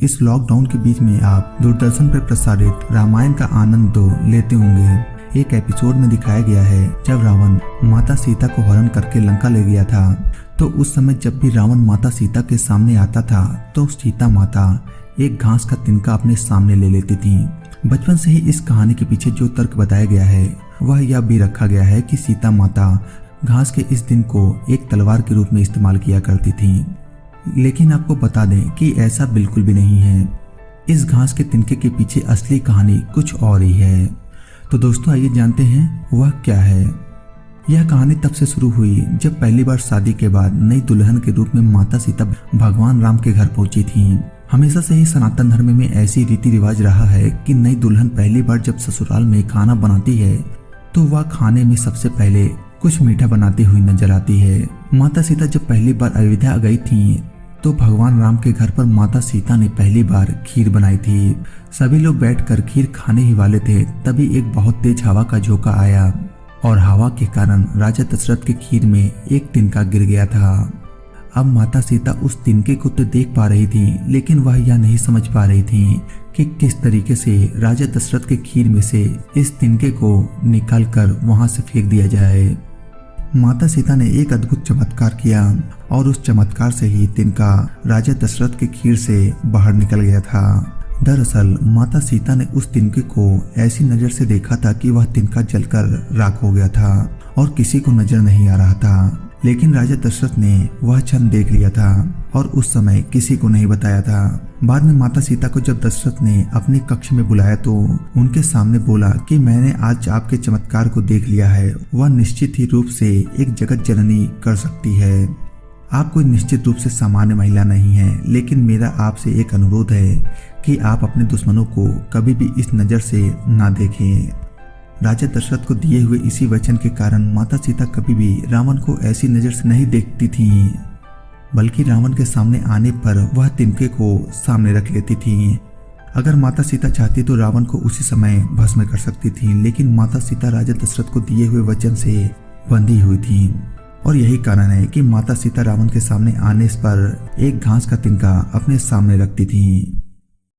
इस लॉकडाउन के बीच में आप दूरदर्शन पर प्रसारित रामायण का आनंद तो लेते होंगे। एक एपिसोड में दिखाया गया है जब रावण माता सीता को हरण करके लंका ले गया था, तो उस समय जब भी रावण माता सीता के सामने आता था तो सीता माता एक घास का तिनका अपने सामने ले लेती थी। बचपन से ही इस कहानी के पीछे जो तर्क बताया गया है वह यह भी रखा गया है कि सीता माता घास के इस दिन को एक तलवार के रूप में इस्तेमाल किया करती थी। लेकिन आपको बता दें कि ऐसा बिल्कुल भी नहीं है। इस घास के तिनके के पीछे असली कहानी कुछ और ही है। तो दोस्तों आइए जानते हैं वह क्या है। यह कहानी तब से शुरू हुई जब पहली बार शादी के बाद नई दुल्हन के रूप में माता सीता भगवान राम के घर पहुंची थी। हमेशा से ही सनातन धर्म में ऐसी रीति रिवाज रहा है कि नई दुल्हन पहली बार जब ससुराल में खाना बनाती है तो वह खाने में सबसे पहले कुछ मीठा बनाती हुई नजर आती है। माता सीता जब पहली बार अयोध्या गई थी तो भगवान राम के घर पर माता सीता ने पहली बार खीर बनाई थी। सभी लोग बैठकर खीर खाने ही वाले थे, तभी एक बहुत तेज हवा का झोंका आया और हवा के कारण राजा दशरथ के खीर में एक तिनका गिर गया था। अब माता सीता उस तिनके को तो देख पा रही थी, लेकिन वह यह नहीं समझ पा रही थी कि किस तरीके से राजा दशरथ के खीर में से इस तिनके को निकालकर वहां से फेंक दिया जाए। माता सीता ने एक अद्भुत चमत्कार किया और उस चमत्कार से ही तिनका राजा दशरथ के खीर से बाहर निकल गया था। दरअसल माता सीता ने उस तिनके को ऐसी नजर से देखा था कि वह तिनका जलकर राख हो गया था और किसी को नजर नहीं आ रहा था। लेकिन राजा दशरथ ने वह क्षण देख लिया था और उस समय किसी को नहीं बताया था। बाद में माता सीता को जब दशरथ ने अपने कक्ष में बुलाया तो उनके सामने बोला कि मैंने आज आपके चमत्कार को देख लिया है। वह निश्चित ही रूप से एक जगत जननी कर सकती है। आप कोई निश्चित रूप से सामान्य महिला नहीं है, लेकिन मेरा आपसे एक अनुरोध है कि आप अपने दुश्मनों को कभी भी इस नजर से ना देखें। राजा दशरथ को दिए हुए इसी वचन के कारण माता सीता कभी भी रावण को ऐसी नजर से नहीं देखती थी, बल्कि रावण के सामने आने पर वह तिनके को सामने रख लेती थी। अगर माता सीता चाहती तो रावण को उसी समय भस्म कर सकती थी, लेकिन माता सीता राजा दशरथ को दिए हुए वचन से बंधी हुई थी और यही कारण है कि माता सीता रावण के सामने आने पर एक घास का तिनका अपने सामने रखती थी।